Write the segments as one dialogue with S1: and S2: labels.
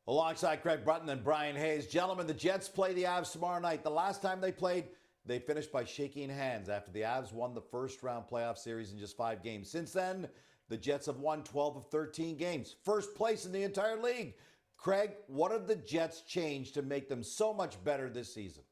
S1: Alongside Craig Brutton and Brian Hayes. Gentlemen, the Jets play the Avs tomorrow night. The last time they played, they finished by shaking hands after the Avs won the first round playoff series in just 5 games. Since then, the Jets have won 12 of 13 games. First place in the entire league. Craig, what have the Jets changed to make them so much better this season?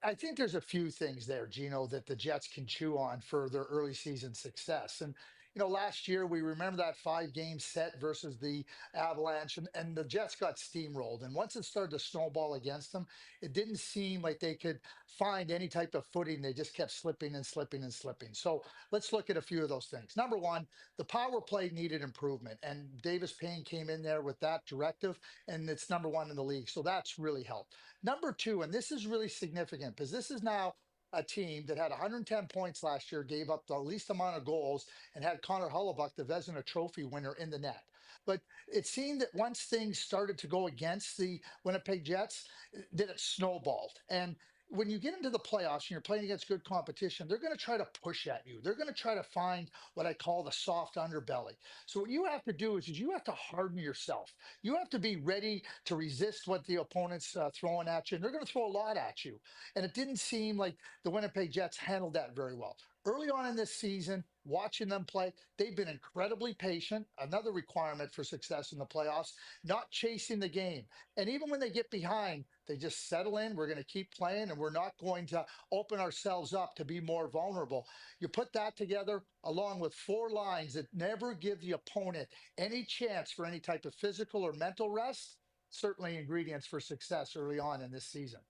S2: I think there's a few things there, Gino, that the Jets can chew on for their early season success. And, last year we remember that 5 game set versus the Avalanche, and the Jets got steamrolled. And once it started to snowball against them, it didn't seem like they could find any type of footing. They just kept slipping and slipping and slipping. So let's look at a few of those things. Number one, the power play needed improvement. And Davis Payne came in there with that directive, and it's number one in the league. So that's really helped. Number two, and this is really significant because this is now a team that had 110 points last year, gave up the least amount of goals, and had Connor Hellebuck, the Vezina Trophy winner, in the net. But it seemed that once things started to go against the Winnipeg Jets, that it snowballed. And when you get into the playoffs and you're playing against good competition, they're going to try to push at you. They're going to try to find what I call the soft underbelly. So what you have to do is you have to harden yourself. You have to be ready to resist what the opponent's throwing at you, and they're going to throw a lot at you. And it didn't seem like the Winnipeg Jets handled that very well. Early on in this season, watching them play, they've been incredibly patient. Another requirement for success in the playoffs, not chasing the game. And even when they get behind, they just settle in. We're going to keep playing, and we're not going to open ourselves up to be more vulnerable. You put that together along with 4 lines that never give the opponent any chance for any type of physical or mental rest, certainly ingredients for success early on in this season.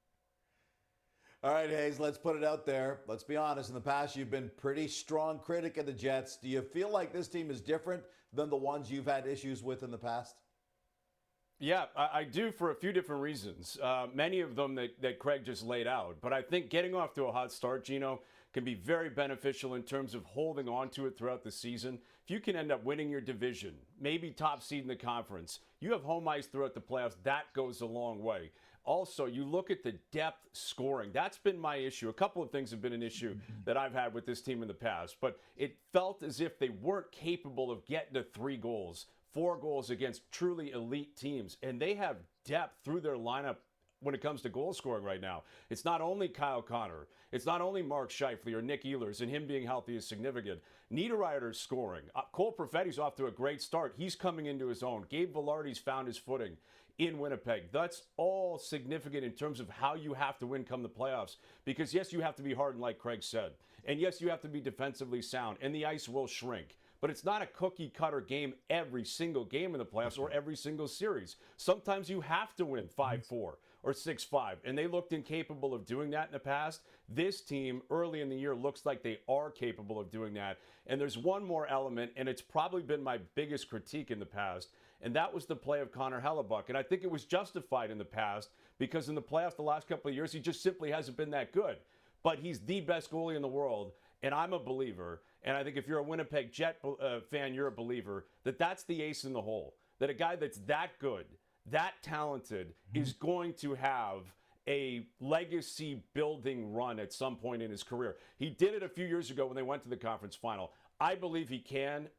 S1: All right, Hayes, let's put it out there. Let's be honest. In the past, you've been pretty strong critic of the Jets. Do you feel like this team is different than the ones you've had issues with in the past?
S3: Yeah, I do for a few different reasons. Many of them that Craig just laid out. But I think getting off to a hot start, Gino, can be very beneficial in terms of holding on to it throughout the season. If you can end up winning your division, maybe top seed in the conference, you have home ice throughout the playoffs, that goes a long way. Also, you look at the depth scoring. That's been my issue. A couple of things have been an issue that I've had with this team in the past, but it felt as if they weren't capable of getting to 3 goals. 4 goals against truly elite teams, and they have depth through their lineup when it comes to goal scoring right now. It's not only Kyle Connor, it's not only Mark Scheifele or Nick Ehlers, and him being healthy is significant. Niederreiter's scoring. Cole Perfetti's off to a great start. He's coming into his own. Gabe Vilardi's found his footing in Winnipeg. That's all significant in terms of how you have to win come the playoffs. Because yes, you have to be hardened like Craig said. And yes, you have to be defensively sound, and the ice will shrink. But it's not a cookie cutter game every single game in the playoffs or every single series. Sometimes you have to win 5-4 or 6-5, and they looked incapable of doing that in the past. This team early in the year looks like they are capable of doing that. And there's one more element, and it's probably been my biggest critique in the past, and that was the play of Connor Hellebuck. And I think it was justified in the past because in the playoffs the last couple of years, he just simply hasn't been that good. But he's the best goalie in the world, and I'm a believer, and I think if you're a Winnipeg Jet fan, you're a believer, that that's the ace in the hole. That a guy that's that good, that talented, is going to have a legacy building run at some point in his career. He did it a few years ago when they went to the conference final. I believe he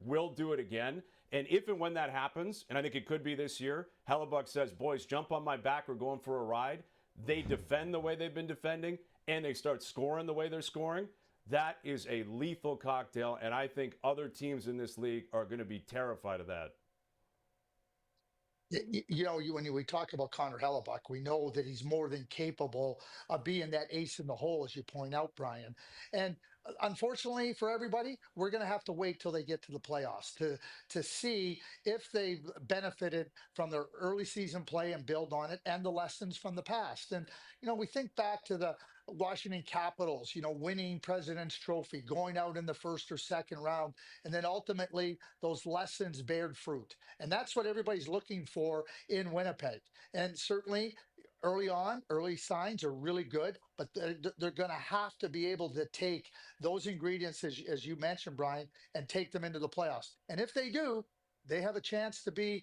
S3: will do it again. And if and when that happens, and I think it could be this year, Hellebuck says, boys, jump on my back, we're going for a ride. They defend the way they've been defending, and they start scoring the way they're scoring. That is a lethal cocktail, and I think other teams in this league are going to be terrified of that.
S2: When we talk about Connor Hellebuck, we know that he's more than capable of being that ace in the hole, as you point out, Brian. And unfortunately for everybody, we're going to have to wait till they get to the playoffs to see if they benefited from their early season play and build on it and the lessons from the past. And we think back to the Washington Capitals, winning President's Trophy, going out in the first or second round, and then ultimately those lessons bared fruit. And that's what everybody's looking for in Winnipeg. And certainly early on, early signs are really good, but they're going to have to be able to take those ingredients, as you mentioned, Brian, and take them into the playoffs. And if they do, they have a chance to be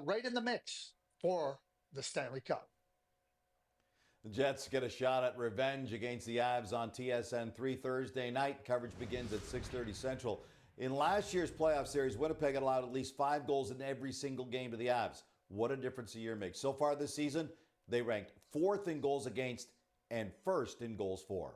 S2: right in the mix for the Stanley Cup.
S1: The Jets get a shot at revenge against the Avs on TSN 3 Thursday night. Coverage begins at 6:30 Central. In last year's playoff series, Winnipeg had allowed at least 5 goals in every single game to the Avs. what a difference a year makes. So far this season, they ranked 4th in goals against and 1st in goals for.